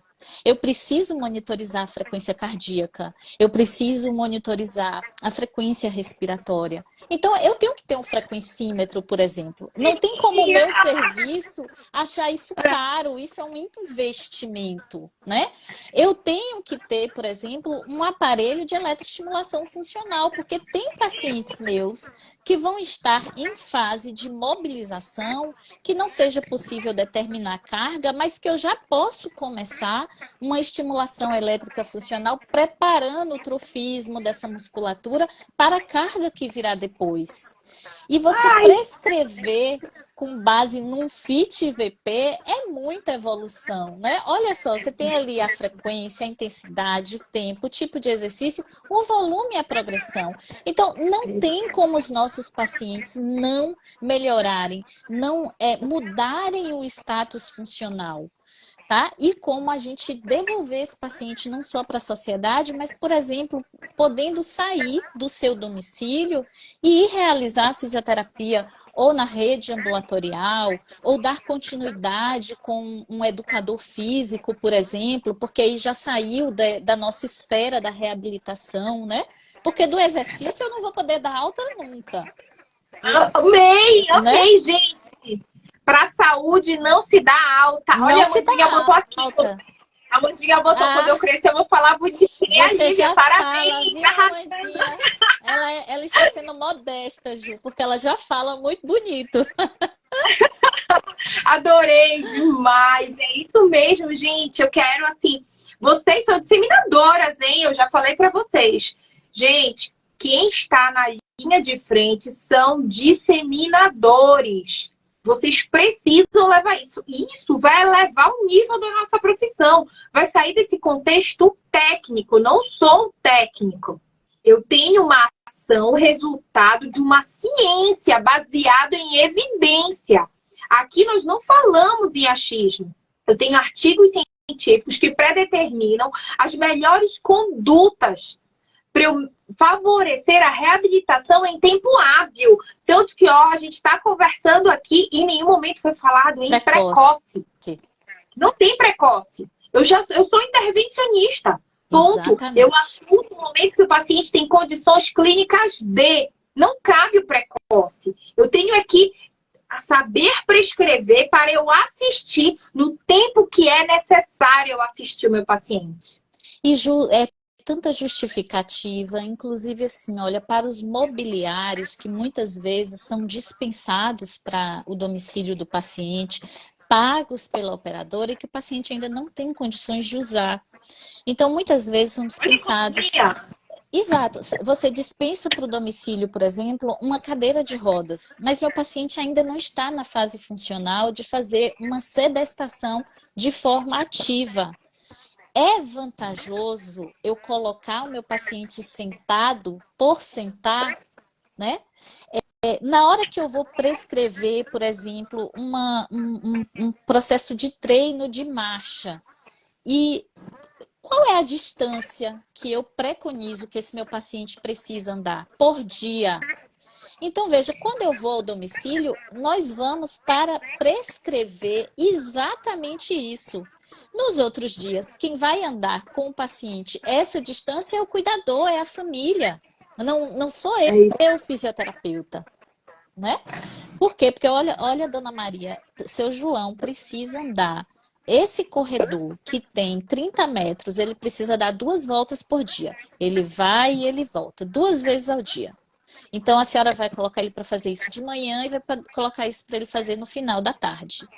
Eu preciso monitorizar a frequência cardíaca, eu preciso monitorizar a frequência respiratória. Então, eu tenho que ter um frequencímetro, por exemplo. Não tem como o meu serviço achar isso caro, isso é um investimento, né? Eu tenho que ter, por exemplo, um aparelho de eletroestimulação funcional, porque tem pacientes meus que vão estar em fase de mobilização, que não seja possível determinar a carga, mas que eu já posso começar uma estimulação elétrica funcional, preparando o trofismo dessa musculatura para a carga que virá depois. E você prescrever com base num FIT-IVP é muita evolução, né? Olha só, você tem ali a frequência, a intensidade, o tempo, o tipo de exercício, o volume e a progressão. Então, não tem como os nossos pacientes não melhorarem, não mudarem o status funcional. Tá? E como a gente devolver esse paciente não só para a sociedade, mas, por exemplo, podendo sair do seu domicílio e ir realizar a fisioterapia ou na rede ambulatorial, ou dar continuidade com um educador físico, por exemplo, porque aí já saiu da nossa esfera da reabilitação, né? Porque do exercício eu não vou poder dar alta nunca. Amei, Né? gente. Para a saúde não se dá alta. Não Olha, a se dá Mandinha botou aqui. alta. A Mandinha botou, quando eu crescer, eu vou falar bonito. Você já parabéns. fala, viu, Amandinha? Ela está sendo modesta, Ju, porque ela já fala muito bonito. Adorei demais. É isso mesmo, gente. Eu quero, assim, vocês são disseminadoras, hein? Eu já falei para vocês. Gente, quem está na linha de frente são disseminadores. Vocês precisam levar isso. Isso vai elevar o nível da nossa profissão. Vai sair desse contexto técnico. Não sou um técnico. Eu tenho uma ação, resultado de uma ciência baseada em evidência. Aqui nós não falamos em achismo. Eu tenho artigos científicos que predeterminam as melhores condutas para eu favorecer a reabilitação em tempo hábil. Tanto que, ó, a gente está conversando aqui e em nenhum momento foi falado em precoce. Não tem precoce. Eu sou intervencionista. Ponto. Exatamente. Eu assumo no momento que o paciente tem condições clínicas D. Não cabe o precoce. Eu tenho aqui a saber prescrever para eu assistir no tempo que é necessário eu assistir o meu paciente. E, Ju, tanta justificativa, inclusive assim, olha, para os mobiliários que muitas vezes são dispensados para o domicílio do paciente, pagos pela operadora e que o paciente ainda não tem condições de usar. Então, muitas vezes são dispensados. Exato. Você dispensa para o domicílio, por exemplo, uma cadeira de rodas, mas meu paciente ainda não está na fase funcional de fazer uma sedestação de forma ativa. É vantajoso eu colocar o meu paciente sentado por sentar, né? Na hora que eu vou prescrever, por exemplo, um processo de treino de marcha, e qual é a distância que eu preconizo que esse meu paciente precisa andar por dia? Então, veja, quando eu vou ao domicílio, nós vamos para prescrever exatamente isso. Nos outros dias, quem vai andar com o paciente essa distância é o cuidador, é a família. Não sou eu, fisioterapeuta. Né? Por quê? Porque olha, dona Maria, seu João precisa andar. Esse corredor que tem 30 metros, ele precisa dar 2 voltas por dia. Ele vai e ele volta 2 vezes ao dia. Então, a senhora vai colocar ele para fazer isso de manhã e vai colocar isso para ele fazer no final da tarde.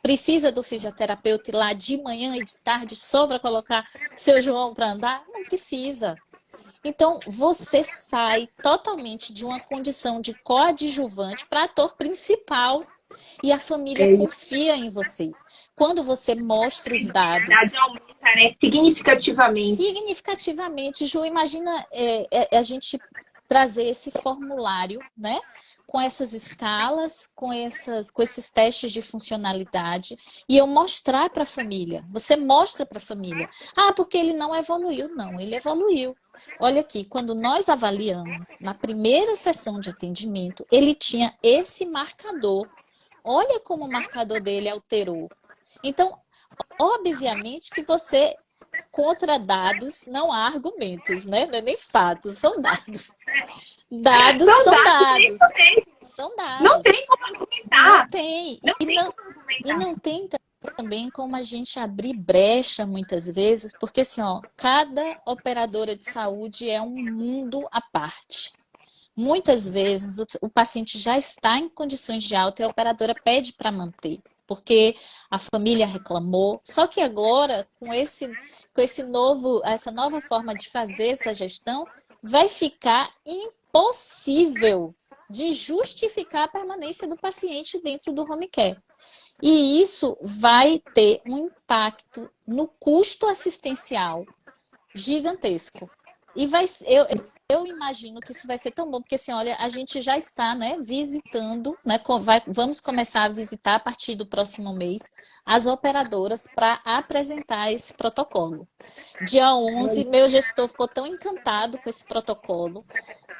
Precisa do fisioterapeuta ir lá de manhã e de tarde só para colocar seu João para andar? Não precisa. Então, você sai totalmente de uma condição de coadjuvante para ator principal. E a família confia em você. Quando você mostra os dados... aumenta, né? Significativamente. Significativamente. Ju, imagina a gente trazer esse formulário, né? Com essas escalas, com esses testes de funcionalidade, e eu mostrar para a família. Você mostra para a família. Ah, porque ele não evoluiu. Não, ele evoluiu. Olha aqui, quando nós avaliamos na primeira sessão de atendimento, ele tinha esse marcador. Olha como o marcador dele alterou. Então, obviamente que você, contra dados, não há argumentos, né? Não é nem fatos, são dados. Dados são dados. São dados. Não tem como argumentar. Não tem. E não tem também como a gente abrir brecha muitas vezes, porque assim, ó, cada operadora de saúde é um mundo à parte. Muitas vezes o paciente já está em condições de alta e a operadora pede para manter, porque a família reclamou. Só que agora, com essa nova forma de fazer essa gestão, vai ficar impossível de justificar a permanência do paciente dentro do home care. E isso vai ter um impacto no custo assistencial gigantesco. E eu imagino que isso vai ser tão bom, porque assim, olha, a gente já está, né, visitando, né, vamos começar a visitar a partir do próximo mês as operadoras para apresentar esse protocolo. Dia 11, meu gestor ficou tão encantado com esse protocolo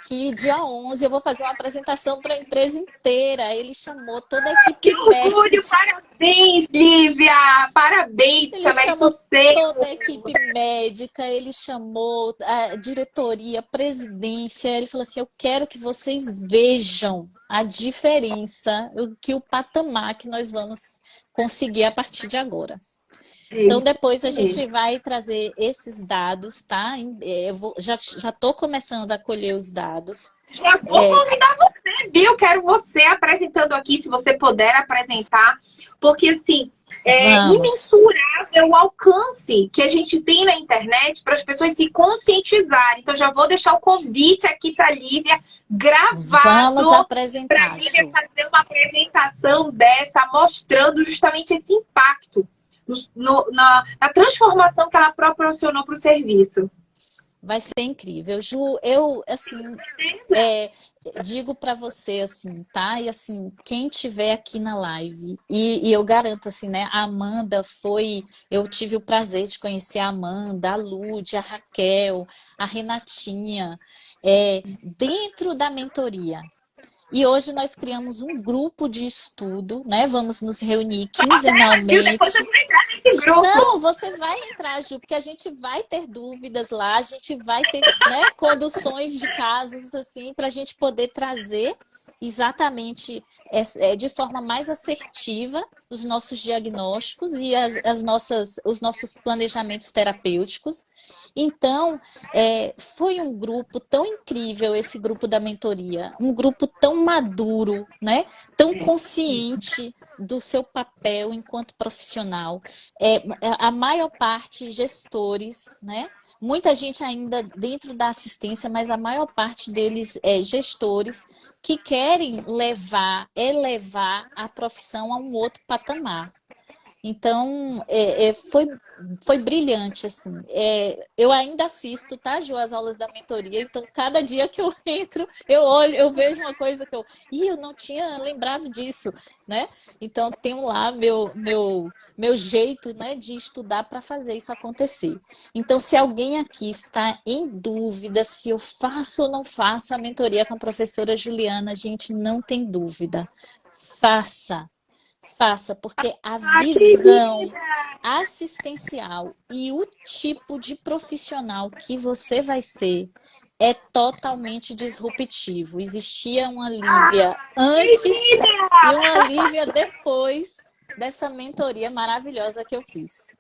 que dia 11 eu vou fazer uma apresentação para a empresa inteira. Ele chamou toda a Que equipe orgulho! médica. Parabéns, Lívia! Parabéns! Ele Também chamou sucesso! toda a equipe médica, ele chamou a diretoria, a presidência. Ele falou assim: eu quero que vocês vejam a diferença, o patamar que nós vamos conseguir a partir de agora. Então, depois a gente vai trazer esses dados, tá? Já estou começando a colher os dados. Já vou convidar você, viu? Quero você apresentando aqui, se você puder apresentar, porque assim, é imensurável o alcance que a gente tem na internet para as pessoas se conscientizarem. Então, já vou deixar o convite aqui para a Lívia gravado. Vamos apresentar, para a Lívia fazer uma apresentação dessa, mostrando justamente esse impacto na transformação que ela proporcionou para o serviço. Vai ser incrível. Ju, eu, assim, digo para você, assim, tá? E, assim, quem tiver aqui na live, e eu garanto, assim, né? A Amanda eu tive o prazer de conhecer a Amanda, a Lud, a Raquel, a Renatinha, dentro da mentoria. E hoje nós criamos um grupo de estudo, né? Vamos nos reunir quinzenalmente. Não, você vai entrar, Ju, porque a gente vai ter dúvidas lá, a gente vai ter, né, conduções de casos assim para a gente poder trazer exatamente de forma mais assertiva os nossos diagnósticos e os nossos planejamentos terapêuticos. Então, foi um grupo tão incrível, esse grupo da mentoria, um grupo tão maduro, né? Tão consciente do seu papel enquanto profissional. A maior parte gestores, né? Muita gente ainda dentro da assistência, mas a maior parte deles é gestores que querem elevar a profissão a um outro patamar. Então, foi brilhante, assim. Eu ainda assisto, tá, Ju, as aulas da mentoria. Então, cada dia que eu entro, eu olho, eu vejo uma coisa que eu não tinha lembrado disso, né? Então, tenho lá meu jeito, né, de estudar para fazer isso acontecer. Então, se alguém aqui está em dúvida se eu faço ou não faço a mentoria com a professora Juliana, gente, não tem dúvida. Faça, porque a visão assistencial e o tipo de profissional que você vai ser é totalmente disruptivo. Existia uma Lívia antes e uma Lívia depois dessa mentoria maravilhosa que eu fiz.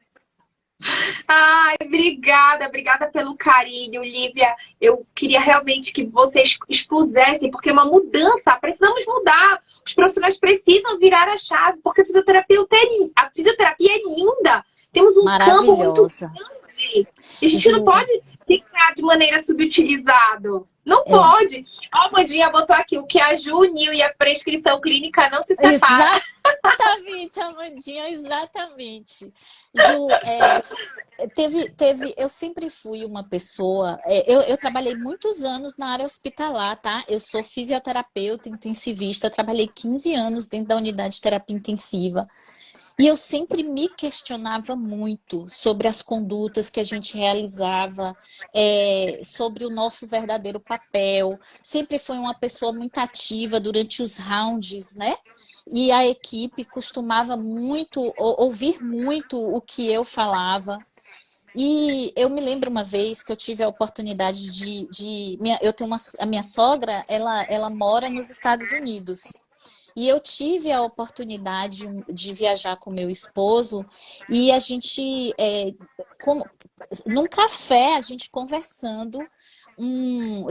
Ai, obrigada pelo carinho, Lívia. Eu queria realmente que vocês expusessem, porque é uma mudança, precisamos mudar. Os profissionais precisam virar a chave, porque a fisioterapia é linda. Temos um campo muito grande. E a gente não pode ficar de maneira subutilizada. Não pode. A Amandinha botou aqui o que a Ju uniu e a prescrição clínica não se separa. Exatamente, Amandinha, exatamente. Ju, eu sempre fui uma pessoa, eu trabalhei muitos anos na área hospitalar, tá? Eu sou fisioterapeuta intensivista, trabalhei 15 anos dentro da unidade de terapia intensiva. E eu sempre me questionava muito sobre as condutas que a gente realizava, sobre o nosso verdadeiro papel. Sempre fui uma pessoa muito ativa durante os rounds, né? E a equipe costumava muito ouvir muito o que eu falava. E eu me lembro uma vez que eu tive a oportunidade a minha sogra, ela mora nos Estados Unidos. E eu tive a oportunidade de viajar com meu esposo e a gente, num café, a gente conversando,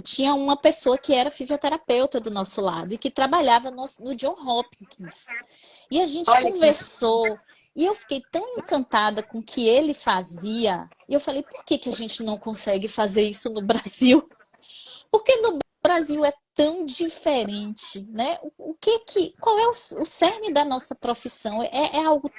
tinha uma pessoa que era fisioterapeuta do nosso lado e que trabalhava no John Hopkins. E a gente conversou e eu fiquei tão encantada com o que ele fazia. E eu falei, por que a gente não consegue fazer isso no Brasil? Porque no Brasil é tão diferente, né? Qual é o cerne da nossa profissão? É algo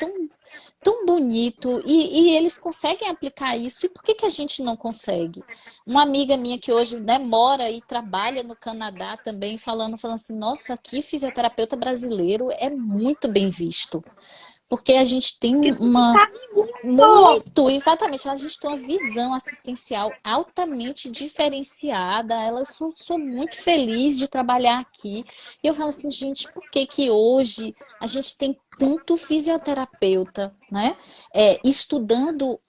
tão bonito e eles conseguem aplicar isso. E por que a gente não consegue? Uma amiga minha que hoje, né, mora e trabalha no Canadá também, falando assim, nossa, aqui fisioterapeuta brasileiro é muito bem visto. Porque a gente tem exatamente, a gente tem uma visão assistencial altamente diferenciada. Eu sou muito feliz de trabalhar aqui. E eu falo assim, gente, por que hoje a gente tem tanto fisioterapeuta, né? Estudando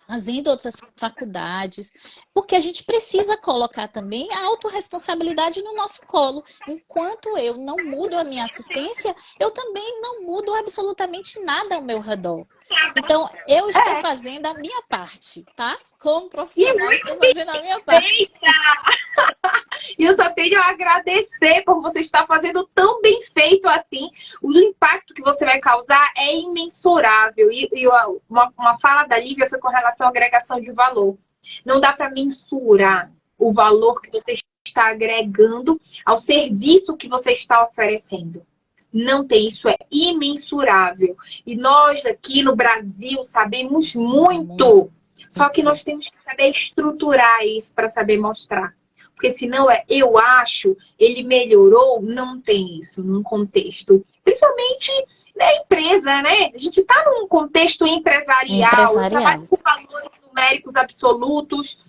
fazendo outras faculdades, porque a gente precisa colocar também a autorresponsabilidade no nosso colo. Enquanto eu não mudo a minha assistência, eu também não mudo absolutamente nada ao meu redor. Então, eu estou fazendo a minha parte, tá? Como profissional, estou fazendo a minha parte. E eu só tenho a agradecer por você estar fazendo tão bem feito assim. O impacto que você vai causar é imensurável. Uma fala da Lívia foi com relação à agregação de valor. Não dá para mensurar o valor que você está agregando ao serviço que você está oferecendo. Não tem, isso é imensurável. E nós aqui no Brasil sabemos muito. Só que nós temos que saber estruturar isso para saber mostrar. Porque senão eu acho, ele melhorou, não tem isso num contexto. Principalmente na empresa, né? A gente está num contexto empresarial. Trabalha com valores numéricos absolutos.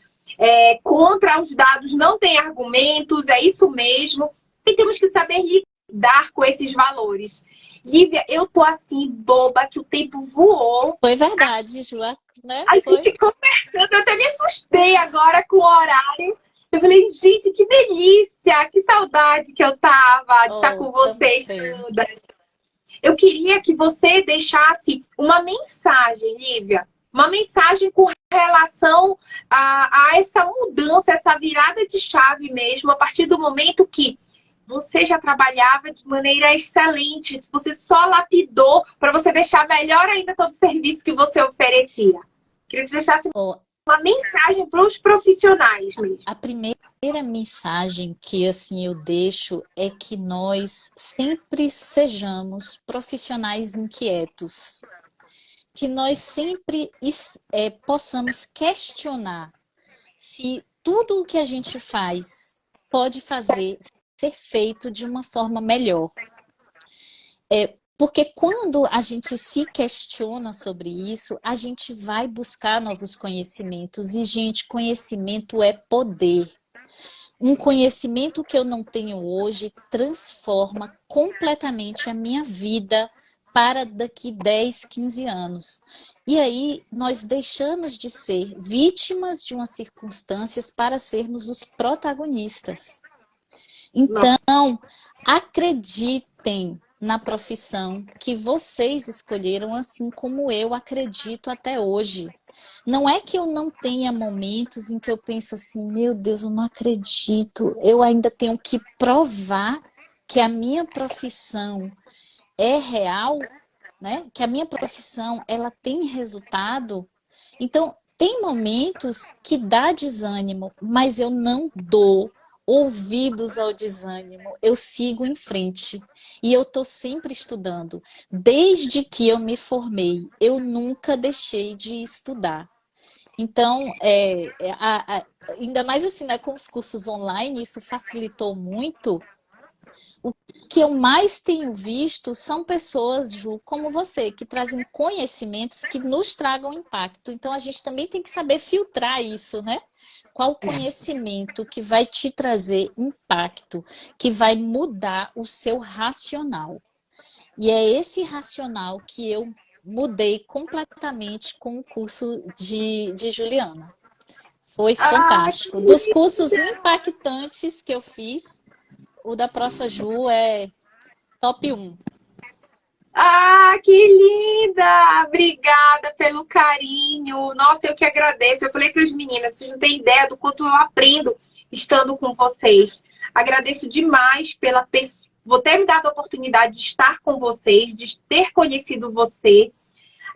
Contra os dados não tem argumentos, é isso mesmo. E temos que saber lidar com esses valores. Lívia, eu tô assim, boba, que o tempo voou. Foi verdade, Ju, né? A gente conversando, eu até me assustei agora com o horário. Eu falei, gente, que delícia, que saudade que eu tava de estar com vocês todas. Eu queria que você deixasse uma mensagem, Lívia, uma mensagem com relação a essa mudança, essa virada de chave mesmo, a partir do momento que você já trabalhava de maneira excelente, você só lapidou para você deixar melhor ainda todo o serviço que você oferecia. Queria que você deixasse uma mensagem para os profissionais mesmo. A primeira mensagem que assim eu deixo é que nós sempre sejamos profissionais inquietos. Que nós sempre possamos questionar se tudo o que a gente faz pode ser feito de uma forma melhor. Porque quando a gente se questiona sobre isso, a gente vai buscar novos conhecimentos. E, gente, conhecimento é poder. Um conhecimento que eu não tenho hoje transforma completamente a minha vida para daqui 10, 15 anos. E aí, nós deixamos de ser vítimas de umas circunstâncias para sermos os protagonistas. Então, acreditem na profissão que vocês escolheram, assim como eu acredito até hoje. Não é que eu não tenha momentos em que eu penso assim, meu Deus, eu não acredito, eu ainda tenho que provar que a minha profissão é real, né? Que a minha profissão ela tem resultado. Então, tem momentos que dá desânimo, mas eu não dou ouvidos ao desânimo, eu sigo em frente e eu estou sempre estudando. Desde que eu me formei, eu nunca deixei de estudar. Então, ainda mais assim, né, com os cursos online, isso facilitou muito. O que eu mais tenho visto são pessoas, Ju, como você, que trazem conhecimentos que nos tragam impacto. Então, a gente também tem que saber filtrar isso, né? Qual conhecimento que vai te trazer impacto, que vai mudar o seu racional. E é esse racional que eu mudei completamente com o curso de Juliana. Foi fantástico. Dos cursos impactantes que eu fiz, o da Prof. Ju é top 1. Ah, que linda! Obrigada pelo carinho. Nossa, eu que agradeço. Eu falei para as meninas, vocês não têm ideia do quanto eu aprendo estando com vocês. Agradeço demais por ter me dado a oportunidade de estar com vocês, de ter conhecido você.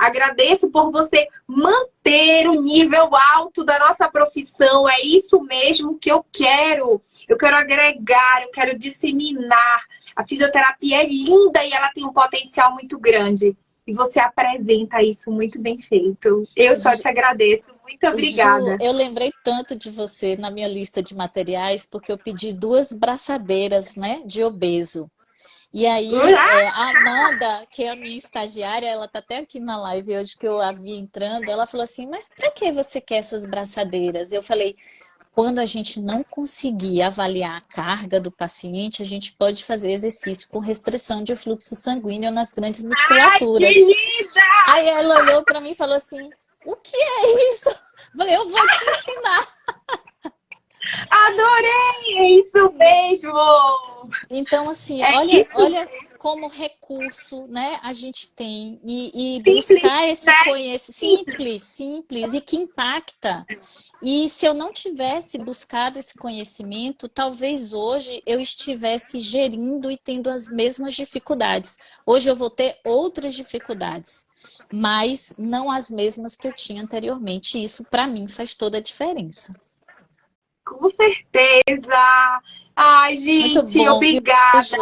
Agradeço por você manter o nível alto da nossa profissão. É isso mesmo que eu quero. Eu quero agregar, eu quero disseminar. A fisioterapia é linda e ela tem um potencial muito grande. E você apresenta isso muito bem feito. Eu só te agradeço. Muito Ju, obrigada. eu lembrei tanto de você na minha lista de materiais, porque eu pedi 2 braçadeiras, né, de obeso. E aí, a Amanda, que é a minha estagiária, ela tá até aqui na live hoje que eu a vi entrando, ela falou assim, mas para que você quer essas braçadeiras? Eu falei, quando a gente não conseguir avaliar a carga do paciente, a gente pode fazer exercício com restrição de fluxo sanguíneo nas grandes Ai, que musculaturas. linda! Aí ela olhou para mim e falou assim, o que é isso? Eu falei, eu vou te ensinar. Adorei! É isso mesmo! Então, assim, É isso. olha como recurso, né, a gente tem e Simples, buscar esse né? conhecimento simples e que impacta. E se eu não tivesse buscado esse conhecimento, talvez hoje eu estivesse gerindo e tendo as mesmas dificuldades. Hoje eu vou ter outras dificuldades, mas não as mesmas que eu tinha anteriormente. E isso, para mim, faz toda a diferença. Com certeza. Ai, Muito gente, bom, viu, obrigada. Ju?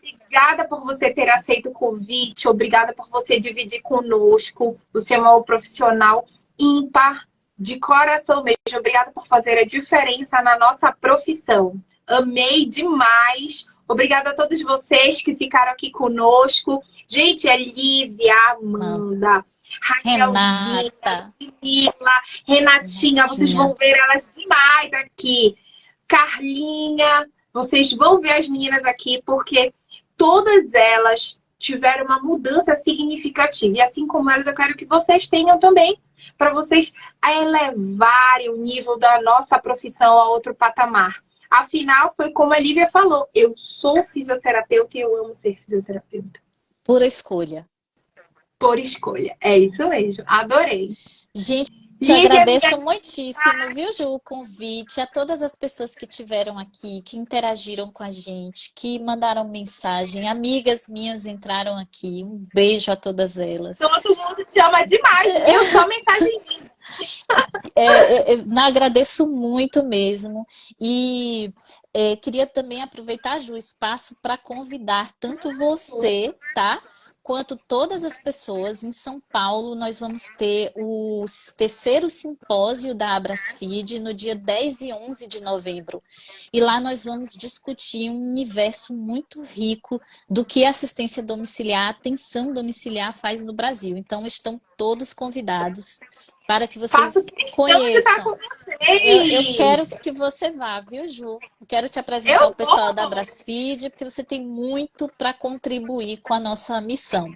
Obrigada por você ter aceito o convite. Obrigada por você dividir conosco. Você é uma profissional ímpar, de coração mesmo. Obrigada por fazer a diferença na nossa profissão. Amei demais. Obrigada a todos vocês que ficaram aqui conosco. Gente, é Lívia, Amanda, Raquelzinha, Renata, Camila, Renatinha. Vocês Renatinha. vão ver elas demais aqui. Carlinha. Vocês vão ver as meninas aqui, porque todas elas tiveram uma mudança significativa. E assim como elas, eu quero que vocês tenham também, para vocês elevarem o nível da nossa profissão a outro patamar. Afinal, foi como a Lívia falou, eu sou fisioterapeuta e eu amo ser fisioterapeuta. Pura escolha. Por escolha. É isso mesmo. Adorei. Gente, te Lívia, minha... agradeço muitíssimo, viu, Ju, o convite, a todas as pessoas que tiveram aqui, que interagiram com a gente, que mandaram mensagem, amigas minhas entraram aqui. Um beijo a todas elas. Todo mundo te ama demais, viu? Só mensagem. Não, agradeço muito mesmo. E queria também aproveitar, Ju, o espaço para convidar tanto você, tá? Quanto todas as pessoas em São Paulo. Nós vamos ter o terceiro simpósio da Abrasfeed no dia 10 e 11 de novembro. E lá nós vamos discutir um universo muito rico do que a assistência domiciliar, a atenção domiciliar faz no Brasil. Então, estão todos convidados para que vocês conheçam. Eu quero que você vá, viu, Ju? Eu quero te apresentar o pessoal da Abrasfeed, porque você tem muito para contribuir com a nossa missão.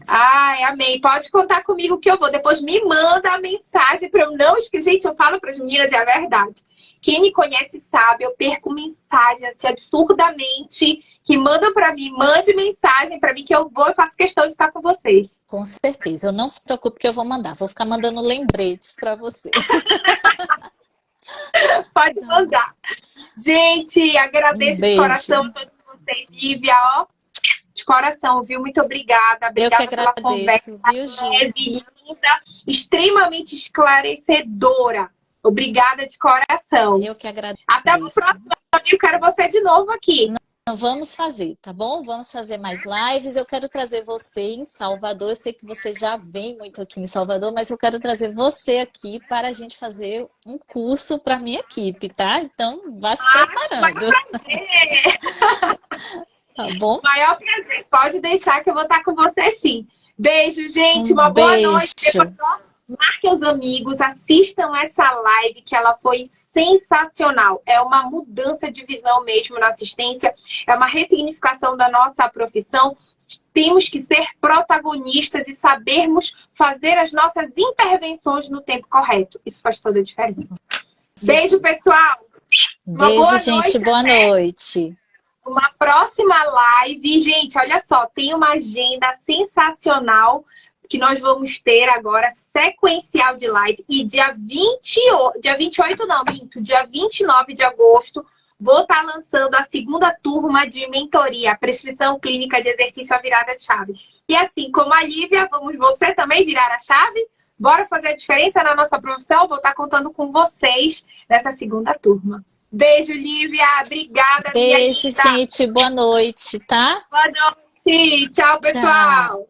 Ai, amei. Pode contar comigo que eu vou. Depois me manda a mensagem para eu não esquecer. Gente, eu falo para as meninas, é a verdade. Quem me conhece sabe, eu perco mensagem assim, absurdamente, que mandam para mim, mande mensagem para mim que eu vou e faço questão de estar com vocês. Com certeza. Eu não se preocupe que eu vou mandar. Vou ficar mandando lembretes para você. Pode mandar. Gente, agradeço de coração a todos vocês. Lívia, ó, de coração, viu? Muito obrigada. Obrigada pela conversa. Viu, Ju? Linda, extremamente esclarecedora. Obrigada de coração. Eu que agradeço. Até o próximo amigo. Quero você de novo aqui. Vamos fazer, tá bom? Vamos fazer mais lives. Eu quero trazer você em Salvador. Eu sei que você já vem muito aqui em Salvador, mas eu quero trazer você aqui para a gente fazer um curso para minha equipe, tá? Então, vá se preparando. Tá bom? Maior prazer. Pode deixar que eu vou estar com você sim. Beijo, gente. Uma boa noite. Marquem os amigos, assistam essa live que ela foi sensacional. É uma mudança de visão mesmo na assistência, é uma ressignificação da nossa profissão. Temos que ser protagonistas e sabermos fazer as nossas intervenções no tempo correto. Isso faz toda a diferença. Beijo, pessoal! Beijo, gente. Boa noite. Uma próxima live. Gente, olha só, tem uma agenda sensacional que nós vamos ter agora, sequencial de live. E dia 28, não, minto, dia 29 de agosto, vou estar lançando a segunda turma de mentoria, prescrição clínica de exercício à virada de chave. E assim como a Lívia, vamos você também virar a chave? Bora fazer a diferença na nossa profissão? Vou estar contando com vocês nessa segunda turma. Beijo, Lívia. Obrigada, minha Beijo, linda. gente. Boa noite, tá? Boa noite. Tchau, Tchau. pessoal.